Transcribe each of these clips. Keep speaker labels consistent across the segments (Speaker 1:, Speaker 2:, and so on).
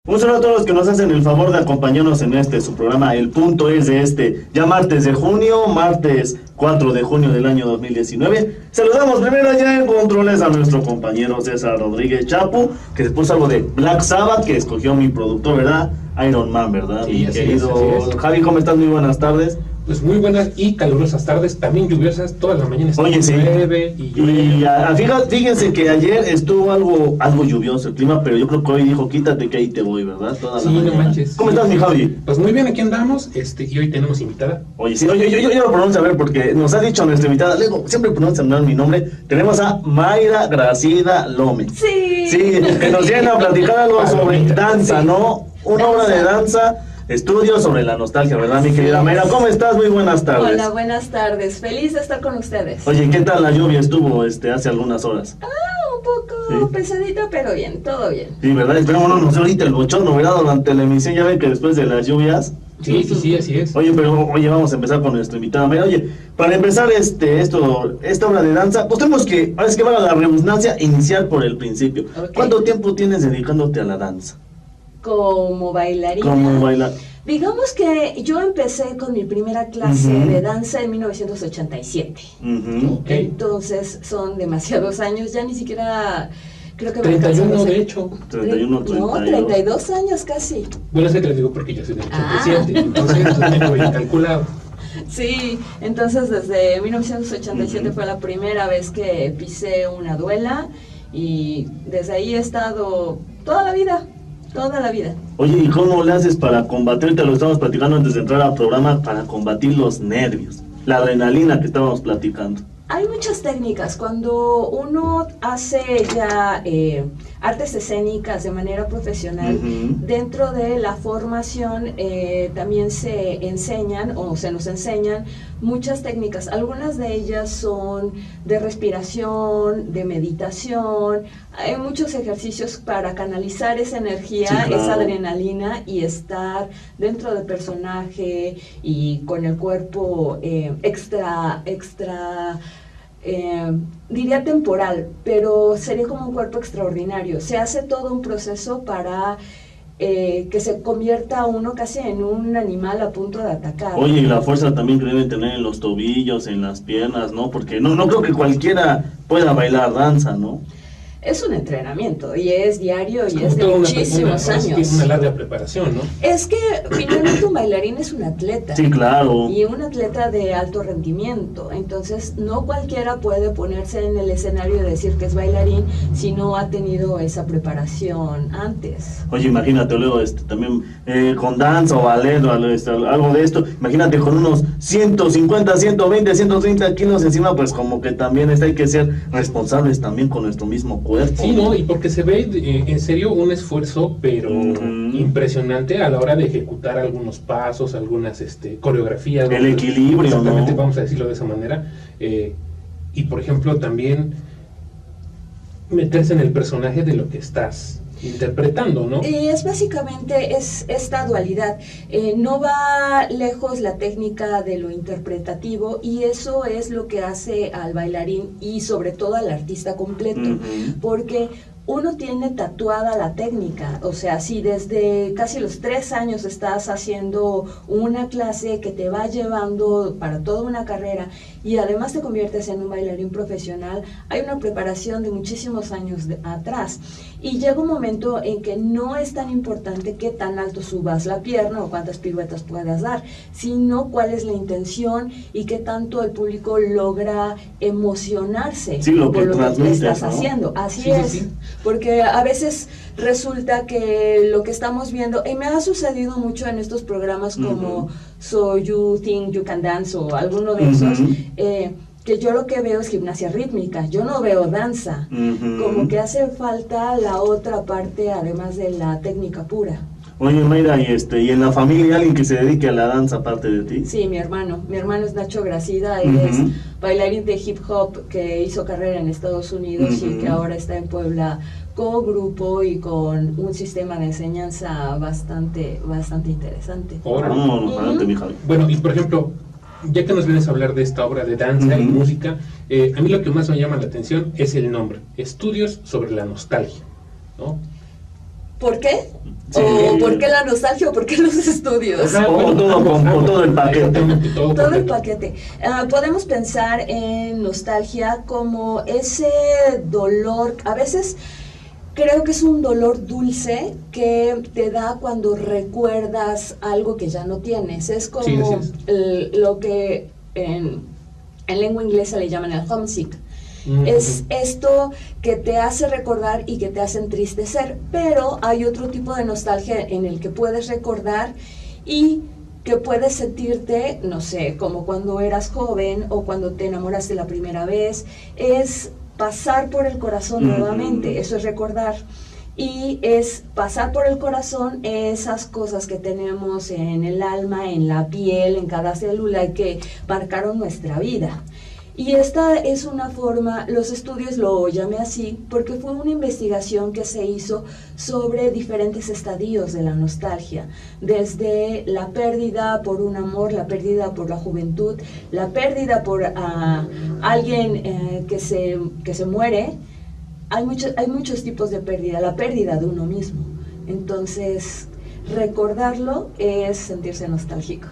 Speaker 1: Un saludo a todos los que nos hacen el favor de acompañarnos en su programa El Punto es de ya martes de junio, martes 4 de junio del año 2019. Saludamos primero ya en controles a nuestro compañero César Rodríguez Chapu, que se puso algo de Black Sabbath, que escogió mi productor, ¿verdad? Iron Man, ¿verdad?
Speaker 2: Sí,
Speaker 1: mi querido
Speaker 2: es.
Speaker 1: Javi, ¿cómo estás? Muy buenas tardes.
Speaker 2: Pues muy buenas y calurosas tardes, también lluviosas, todas las mañanas.
Speaker 1: Oye, sí.
Speaker 2: Llueve y llueve.
Speaker 1: Fíjense que ayer estuvo algo lluvioso el clima, pero yo creo que hoy dijo, quítate que ahí te voy, ¿verdad? Toda
Speaker 2: Sí, no manches.
Speaker 1: ¿Cómo estás, mi Javi?
Speaker 2: Pues muy bien, aquí andamos, y hoy tenemos invitada.
Speaker 1: Oye, sí, yo lo pronuncio a ver, porque nos ha dicho nuestra invitada, luego siempre pronuncian mal mi nombre. Tenemos a Mayra Gracida Lome.
Speaker 3: Sí.
Speaker 1: Sí, que nos viene a platicar algo sobre danza, ¿no? Una obra de danza. Estudios sobre la nostalgia, ¿verdad, mi querida Mayra? ¿Cómo estás? Muy buenas tardes.
Speaker 3: Hola, buenas tardes. Feliz de estar con ustedes.
Speaker 1: Oye, ¿qué tal la lluvia estuvo hace algunas horas?
Speaker 3: Un poco pesadita, pero bien, todo bien.
Speaker 1: Sí, ¿verdad? Esperemos no nos dé ahorita el bochorno, ¿verdad? Durante la emisión, ya ven que después de las lluvias...
Speaker 2: Sí, así es.
Speaker 1: Oye, vamos a empezar con nuestra invitada Mayra. Oye, para empezar esta obra de danza, pues tenemos que, ahora es que valga la redundancia, iniciar por el principio.
Speaker 3: Okay.
Speaker 1: ¿Cuánto tiempo tienes dedicándote a la danza?
Speaker 3: Como bailarina.
Speaker 1: Como bailar.
Speaker 3: Digamos que yo empecé con mi primera clase de danza en 1987.
Speaker 2: Okay.
Speaker 3: Entonces son demasiados años, ya ni siquiera creo que
Speaker 2: 31 de hecho.
Speaker 1: 31, 32.
Speaker 3: No, 32 años casi.
Speaker 2: Bueno, es que te lo digo porque yo soy del 87, entonces tengo bien calculado.
Speaker 3: Sí, entonces desde 1987 fue la primera vez que pisé una duela y desde ahí he estado toda la vida.
Speaker 1: Oye, ¿y cómo le haces para combatir, te lo estamos platicando antes de entrar al programa, para combatir los nervios, la adrenalina que estábamos platicando?
Speaker 3: Hay muchas técnicas. Cuando uno hace ya artes escénicas de manera profesional, dentro de la formación también se enseñan o se nos enseñan muchas técnicas. Algunas de ellas son de respiración, de meditación. Hay muchos ejercicios para canalizar esa energía, sí, claro, esa adrenalina y estar dentro del personaje y con el cuerpo diría temporal, pero sería como un cuerpo extraordinario. Se hace todo un proceso para que se convierta uno casi en un animal a punto de atacar.
Speaker 1: Oye, y la fuerza también que deben tener en los tobillos, en las piernas, ¿no? Porque no creo que cualquiera pueda bailar danza, ¿no?
Speaker 3: Es un entrenamiento y es diario y es de muchísimos años.
Speaker 2: Es una larga preparación, ¿no?
Speaker 3: Es que finalmente un bailarín es un atleta.
Speaker 1: Sí, claro.
Speaker 3: Y un atleta de alto rendimiento. Entonces, no cualquiera puede ponerse en el escenario y decir que es bailarín si no ha tenido esa preparación antes.
Speaker 1: Oye, imagínate luego también con danza o ballet o algo de esto. Imagínate con unos 150, 120, 130 kilos encima, pues como que también hay que ser responsables también con nuestro mismo cuerpo.
Speaker 2: Sí, ¿no? Y porque se ve en serio un esfuerzo, pero impresionante a la hora de ejecutar algunos pasos, algunas coreografías.
Speaker 1: El equilibrio,
Speaker 2: exactamente,
Speaker 1: ¿no?
Speaker 2: Vamos a decirlo de esa manera. Y por ejemplo, también meterse en el personaje de lo que estás interpretando, ¿no?
Speaker 3: Es básicamente esta dualidad. No va lejos la técnica de lo interpretativo y eso es lo que hace al bailarín y sobre todo al artista completo, porque uno tiene tatuada la técnica. O sea, si desde casi los 3 años estás haciendo una clase que te va llevando para toda una carrera y además te conviertes en un bailarín profesional, hay una preparación de muchísimos años atrás. Y llega un momento en que no es tan importante qué tan alto subas la pierna o cuántas piruetas puedas dar, sino cuál es la intención y qué tanto el público logra emocionarse por lo que estás haciendo. Así es. Sí. Porque a veces resulta que lo que estamos viendo, y me ha sucedido mucho en estos programas como So You Think You Can Dance o alguno de esos, que yo lo que veo es gimnasia rítmica, yo no veo danza, como que hace falta la otra parte además de la técnica pura.
Speaker 1: Oye, Mayra, ¿y en la familia alguien que se dedique a la danza aparte de ti?
Speaker 3: Sí, mi hermano es Nacho Gracida, él es bailarín de hip hop que hizo carrera en Estados Unidos y que ahora está en Puebla con grupo y con un sistema de enseñanza bastante interesante.
Speaker 2: Bueno, y por ejemplo, ya que nos vienes a hablar de esta obra de danza y música, a mí lo que más me llama la atención es el nombre, Estudios sobre la nostalgia, ¿no?
Speaker 3: ¿Por qué?
Speaker 1: Sí.
Speaker 3: O ¿por qué la nostalgia o por qué los estudios?
Speaker 2: Ajá,
Speaker 1: O todo el paquete.
Speaker 2: Exactamente, todo
Speaker 3: Todo el
Speaker 2: completo.
Speaker 3: paquete. Podemos pensar en nostalgia como ese dolor, a veces creo que es un dolor dulce que te da cuando recuerdas algo que ya no tienes. Es como
Speaker 2: Sí, así
Speaker 3: lo que en lengua inglesa le llaman el homesick.
Speaker 2: Ujú.
Speaker 3: Es esto que te hace recordar y que te hace entristecer, pero hay otro tipo de nostalgia en el que puedes recordar y que puedes sentirte, no sé, como cuando eras joven o cuando te enamoraste la primera vez. Es pasar por el corazón nuevamente, eso es recordar. Y es pasar por el corazón esas cosas que tenemos en el alma, en la piel, en cada célula y que marcaron nuestra vida. Y esta es una forma, los estudios lo llamé así, porque fue una investigación que se hizo sobre diferentes estadios de la nostalgia, desde la pérdida por un amor, la pérdida por la juventud, la pérdida por alguien que se muere. Hay muchos tipos de pérdida, la pérdida de uno mismo. Entonces, recordarlo es sentirse nostálgico.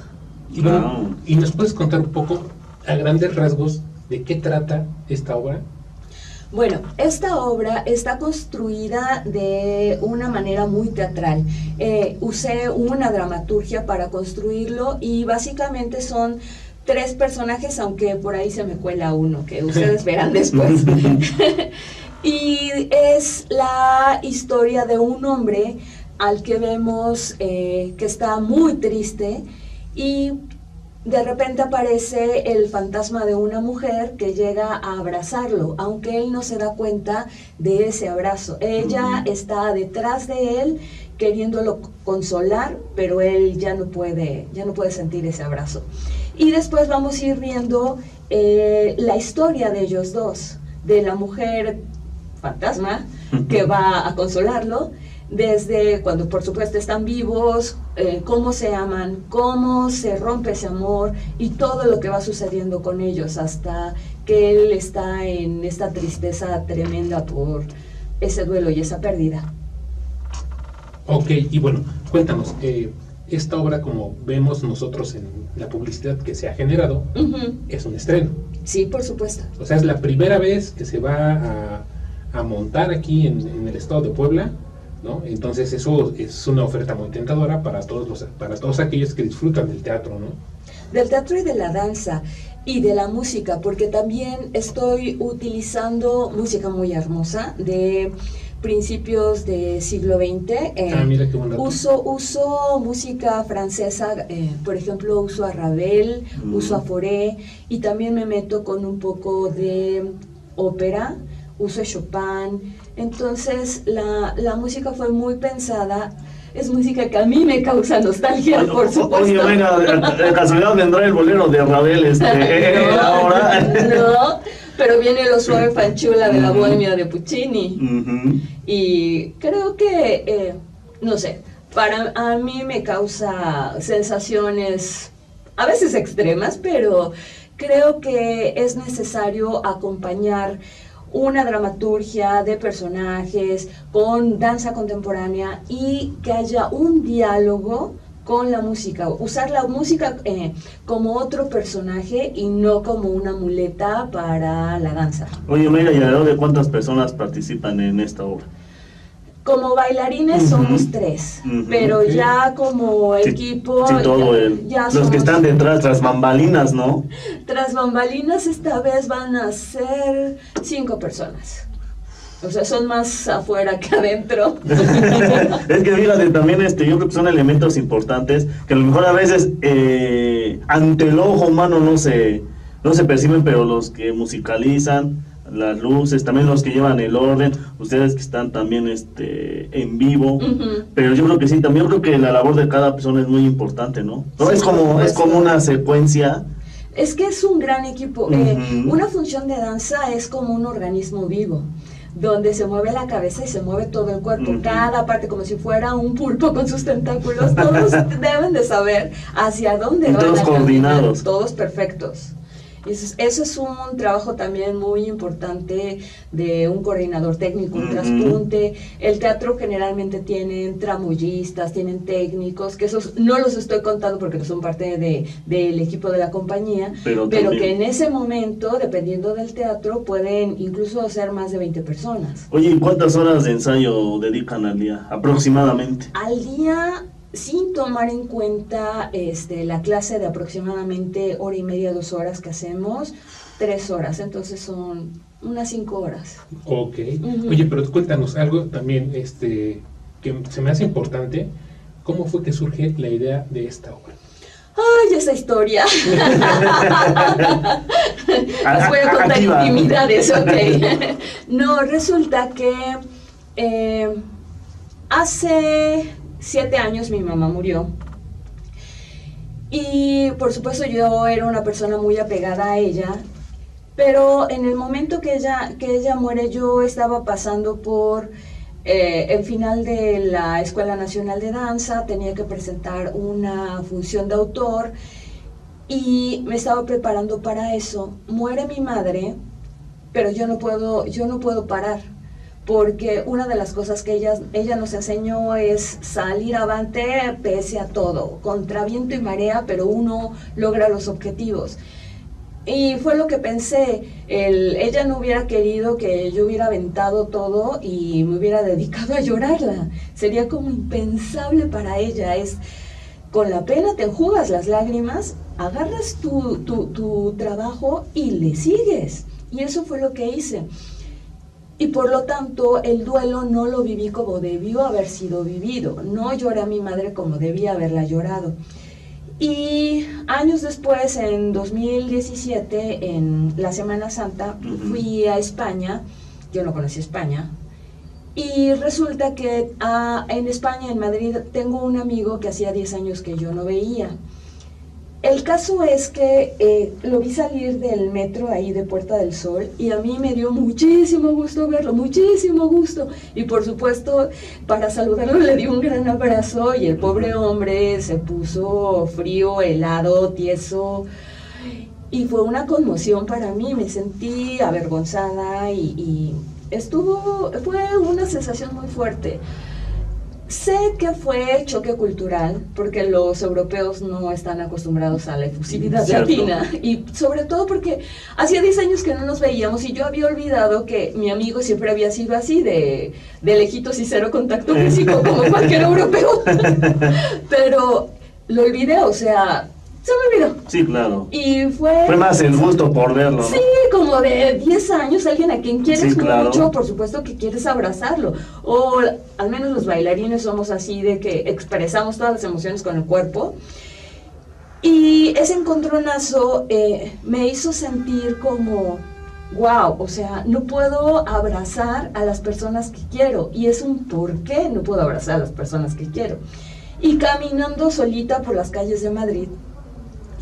Speaker 2: Y, bueno, ¿y nos puedes contar un poco, a grandes rasgos, de qué trata esta obra?
Speaker 3: Bueno, esta obra está construida de una manera muy teatral. Usé una dramaturgia para construirlo y básicamente son 3 personajes, aunque por ahí se me cuela uno, que ustedes verán después. Y es la historia de un hombre al que vemos que está muy triste y de repente aparece el fantasma de una mujer que llega a abrazarlo, aunque él no se da cuenta de ese abrazo. Ella está detrás de él queriéndolo consolar, pero él ya no puede sentir ese abrazo. Y después vamos a ir viendo la historia de ellos dos, de la mujer fantasma que va a consolarlo, desde cuando por supuesto están vivos, cómo se aman, cómo se rompe ese amor y todo lo que va sucediendo con ellos hasta que él está en esta tristeza tremenda por ese duelo y esa pérdida.
Speaker 2: Ok, y bueno, cuéntanos, esta obra, como vemos nosotros en la publicidad que se ha generado, es un estreno.
Speaker 3: Sí, por supuesto.
Speaker 2: O sea, es la primera vez que se va a montar aquí en el estado de Puebla, ¿no? Entonces eso es una oferta muy tentadora para todos aquellos que disfrutan del teatro, ¿no?
Speaker 3: Del teatro y de la danza y de la música, porque también estoy utilizando música muy hermosa de principios del siglo XX.
Speaker 2: Mira qué bueno.
Speaker 3: Uso música francesa, por ejemplo, uso a Ravel, uso a Fauré, y también me meto con un poco de ópera, uso a Chopin. Entonces la música fue muy pensada. Es música que a mí me causa nostalgia, por supuesto.
Speaker 1: Oye, venga, de casualidad vendrá el bolero de Ravel
Speaker 3: no,
Speaker 1: ahora.
Speaker 3: No, pero viene lo suave fanchula de la bohemia de Puccini. Y creo que, no sé, a mí me causa sensaciones a veces extremas, pero creo que es necesario acompañar una dramaturgia de personajes con danza contemporánea y que haya un diálogo con la música, usar la música como otro personaje y no como una muleta para la danza.
Speaker 1: Oye, mira, ¿y alrededor de cuántas personas participan en esta obra?
Speaker 3: Como bailarines somos 3, pero ya como equipo...
Speaker 1: Sí, todo
Speaker 3: ya
Speaker 1: los
Speaker 3: somos,
Speaker 1: que están detrás, tras bambalinas, ¿no?
Speaker 3: Tras bambalinas esta vez van a ser 5 personas. O sea, son más afuera que adentro.
Speaker 1: Es que fíjate, también yo creo que son elementos importantes que a lo mejor a veces ante el ojo humano no se perciben, pero los que musicalizan las luces, también los que llevan el orden, ustedes que están también en vivo, pero yo creo que sí, también creo que la labor de cada persona es muy importante, ¿no?
Speaker 3: Sí,
Speaker 1: es como una secuencia.
Speaker 3: Es que es un gran equipo. Una función de danza es como un organismo vivo, donde se mueve la cabeza y se mueve todo el cuerpo, cada parte, como si fuera un pulpo con sus tentáculos. Todos deben de saber hacia dónde van
Speaker 1: todos
Speaker 3: a
Speaker 1: coordinados,
Speaker 3: todos perfectos. Eso es un trabajo también muy importante de un coordinador técnico, un traspunte. El teatro generalmente tienen tramoyistas, tienen técnicos, que esos no los estoy contando porque no son parte del equipo de la compañía, pero que en ese momento, dependiendo del teatro, pueden incluso ser más de 20 personas.
Speaker 1: Oye, ¿y cuántas horas de ensayo dedican al día, aproximadamente?
Speaker 3: Al día, sin tomar en cuenta la clase de aproximadamente 1:30, 2 horas que hacemos, 3 horas, entonces son unas 5 horas.
Speaker 2: Ok. Oye, pero cuéntanos algo también que se me hace importante. ¿Cómo fue que surge la idea de esta obra?
Speaker 3: ¡Ay, esa historia! Les voy a contar intimidades, ok. No, resulta que hace 7 años mi mamá murió. Y por supuesto yo era una persona muy apegada a ella, pero en el momento que ella muere, yo estaba pasando por el final de la Escuela Nacional de Danza, tenía que presentar una función de autor y me estaba preparando para eso. Muere mi madre, pero yo no puedo parar, porque una de las cosas que ella nos enseñó es salir avante pese a todo, contra viento y marea, pero uno logra los objetivos. Y fue lo que pensé, ella no hubiera querido que yo hubiera aventado todo y me hubiera dedicado a llorarla. Sería como impensable para ella. Es con la pena te enjugas las lágrimas, agarras tu trabajo y le sigues. Y eso fue lo que hice. Y por lo tanto, el duelo no lo viví como debió haber sido vivido. No lloré a mi madre como debía haberla llorado. Y años después, en 2017, en la Semana Santa, fui a España. Yo no conocí España. Y resulta que en España, en Madrid, tengo un amigo que hacía 10 años que yo no veía. El caso es que lo vi salir del metro ahí de Puerta del Sol y a mí me dio muchísimo gusto verlo, muchísimo gusto. Y por supuesto, para saludarlo le di un gran abrazo y el pobre hombre se puso frío, helado, tieso. Y fue una conmoción para mí, me sentí avergonzada y fue una sensación muy fuerte. Sé que fue choque cultural, porque los europeos no están acostumbrados a la efusividad latina, y sobre todo porque hacía 10 años que no nos veíamos y yo había olvidado que mi amigo siempre había sido así, de lejitos y cero contacto físico, como cualquier europeo. Pero lo olvidé, o sea, se me olvidó.
Speaker 1: Sí, claro.
Speaker 3: Y fue
Speaker 1: más el gusto por verlo, ¿no?
Speaker 3: Sí, como de 10 años, alguien a quien quieres
Speaker 1: claro.
Speaker 3: mucho, por supuesto que quieres abrazarlo. O al menos los bailarines somos así, de que expresamos todas las emociones con el cuerpo. Y ese encontronazo me hizo sentir como, wow, o sea, no puedo abrazar a las personas que quiero. Y es un por qué no puedo abrazar a las personas que quiero. Y caminando solita por las calles de Madrid,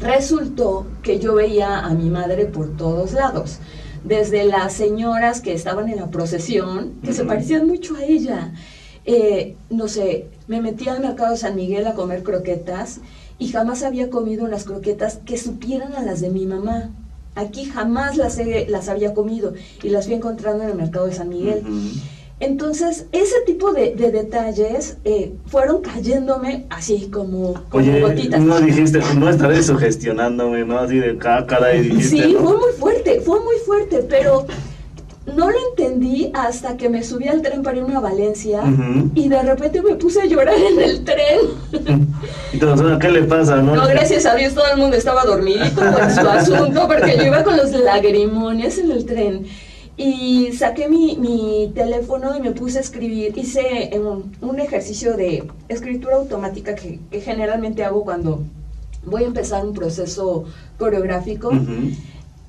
Speaker 3: resultó que yo veía a mi madre por todos lados, desde las señoras que estaban en la procesión, que se parecían mucho a ella, no sé, me metí al mercado de San Miguel a comer croquetas y jamás había comido unas croquetas que supieran a las de mi mamá. Aquí jamás las había comido y las fui encontrando en el mercado de San Miguel. Entonces, ese tipo de detalles fueron cayéndome así como gotitas.
Speaker 1: No dijiste, no estaré sugestionándome, ¿no? Así de cara y dijiste,
Speaker 3: sí,
Speaker 1: ¿no?
Speaker 3: fue muy fuerte, pero no lo entendí hasta que me subí al tren para irme a Valencia y de repente me puse a llorar en el tren.
Speaker 1: Entonces, ¿qué le pasa, no?
Speaker 3: No, gracias a Dios todo el mundo estaba dormidito con su asunto, porque yo iba con los lagrimones en el tren. Y saqué mi teléfono y me puse a escribir. Hice un ejercicio de escritura automática que generalmente hago cuando voy a empezar un proceso coreográfico.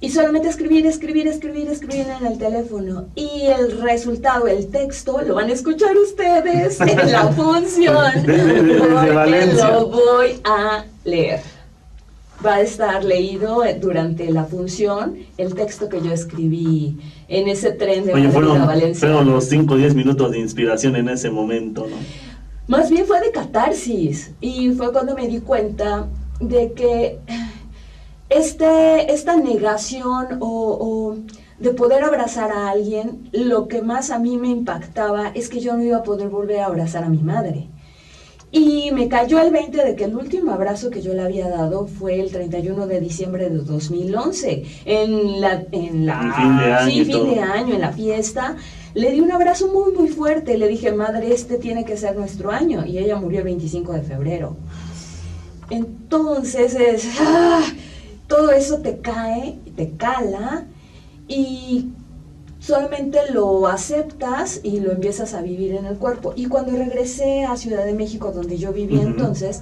Speaker 3: Y solamente escribir en el teléfono. Y el resultado, el texto, lo van a escuchar ustedes en la función. Porque lo voy a leer. Va a estar leído durante la función el texto que yo escribí en ese tren de Madrid a Valencia.
Speaker 1: Fueron los 5 o 10 minutos de inspiración en ese momento, ¿no?
Speaker 3: Más bien fue de catarsis. Y fue cuando me di cuenta de que esta negación o de poder abrazar a alguien, lo que más a mí me impactaba es que yo no iba a poder volver a abrazar a mi madre. Y me cayó el 20 de que el último abrazo que yo le había dado fue el 31 de diciembre de 2011, fin de año, en la fiesta. Le di un abrazo muy, muy fuerte. Le dije, madre, este tiene que ser nuestro año. Y ella murió el 25 de febrero. Entonces, todo eso te cae, te cala, y solamente lo aceptas y lo empiezas a vivir en el cuerpo. Y cuando regresé a Ciudad de México, donde yo vivía entonces,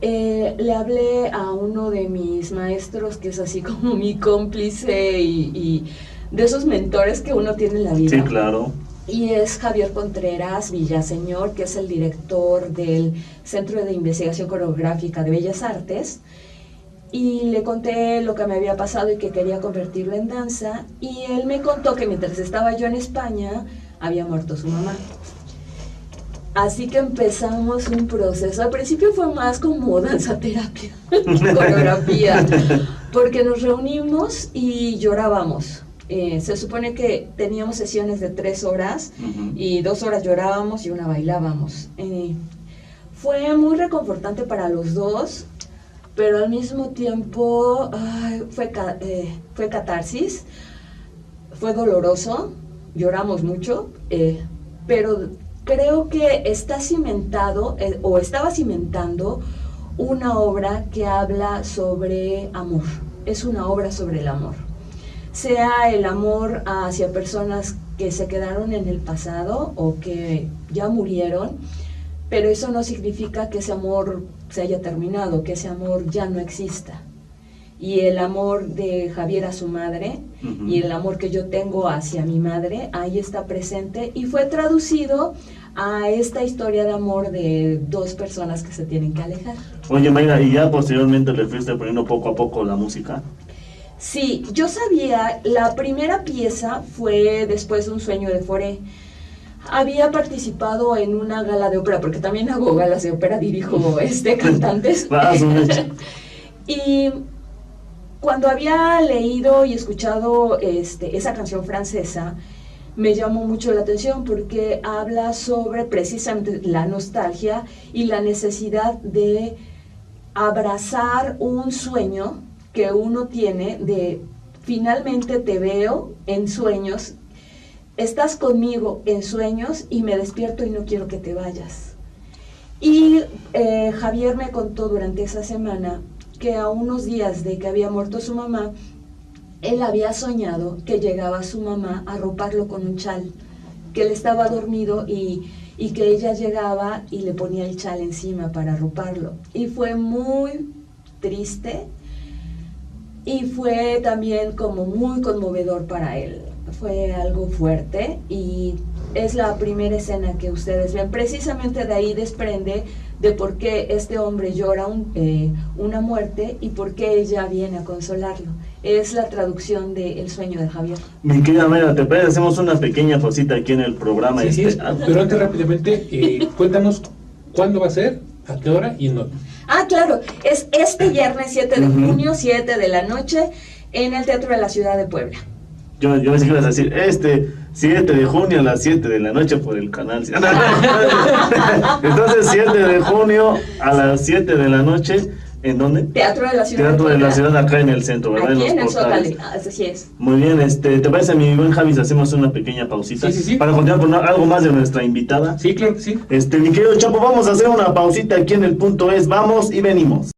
Speaker 3: le hablé a uno de mis maestros, que es así como mi cómplice y de esos mentores que uno tiene en la vida.
Speaker 1: Sí, claro.
Speaker 3: Y es Javier Contreras Villaseñor, que es el director del Centro de Investigación Coreográfica de Bellas Artes. Y le conté lo que me había pasado y que quería convertirlo en danza. Y él me contó que mientras estaba yo en España, había muerto su mamá. Así que empezamos un proceso. Al principio fue más como danza-terapia, coreografía, porque nos reunimos y llorábamos. Se supone que teníamos sesiones de 3 horas y 2 horas llorábamos y 1 bailábamos. Fue muy reconfortante para los dos, pero al mismo tiempo fue catarsis, fue doloroso, lloramos mucho, pero creo que está cimentado o estaba cimentando una obra que habla sobre amor. Es una obra sobre el amor. Sea el amor hacia personas que se quedaron en el pasado o que ya murieron, pero eso no significa que ese amor se haya terminado, que ese amor ya no exista. Y el amor de Javier a su madre y el amor que yo tengo hacia mi madre, ahí está presente y fue traducido a esta historia de amor de 2 personas que se tienen que alejar.
Speaker 1: Oye, Mayra, ¿y ya posteriormente le fuiste poniendo poco a poco la música?
Speaker 3: Sí, yo sabía, la primera pieza fue después de Un sueño de Fauré. Había participado en una gala de ópera, porque también hago galas de ópera, dirijo cantantes. Y cuando había leído y escuchado esa canción francesa, me llamó mucho la atención porque habla sobre precisamente la nostalgia y la necesidad de abrazar un sueño que uno tiene de finalmente te veo en sueños, estás conmigo en sueños y me despierto y no quiero que te vayas. Y Javier me contó durante esa semana que a unos días de que había muerto su mamá, él había soñado que llegaba su mamá a arroparlo con un chal, que él estaba dormido y que ella llegaba y le ponía el chal encima para arroparlo. Y fue muy triste y fue también como muy conmovedor para él. Fue algo fuerte y es la primera escena que ustedes ven. Precisamente de ahí desprende de por qué este hombre llora una muerte y por qué ella viene a consolarlo. Es la traducción de El sueño de Javier.
Speaker 1: Mi querida Mayra, ¿te parece? Hacemos una pequeña cosita aquí en el programa.
Speaker 2: Sí, pero antes rápidamente, cuéntanos cuándo va a ser, a qué hora y en dónde.
Speaker 3: Ah, claro, es este viernes 7 de junio, 7 de la noche, en el Teatro de la Ciudad de Puebla.
Speaker 1: Yo pensé que ibas a decir, 7 de junio a las 7 de la noche por el canal. Entonces, 7 de junio a las 7 de la noche, ¿en dónde?
Speaker 3: Teatro de la Ciudad.
Speaker 1: Teatro de la Ciudad, acá en el centro, ¿verdad?
Speaker 3: Aquí en el
Speaker 1: Portales.
Speaker 3: Zócalo, así es.
Speaker 1: Muy bien, ¿te parece, mi buen Javi, si hacemos una pequeña pausita?
Speaker 2: Sí.
Speaker 1: Para continuar con algo más de nuestra invitada.
Speaker 2: Sí, claro que sí.
Speaker 1: Mi querido Chapo, vamos a hacer una pausita aquí en el punto es, vamos y venimos.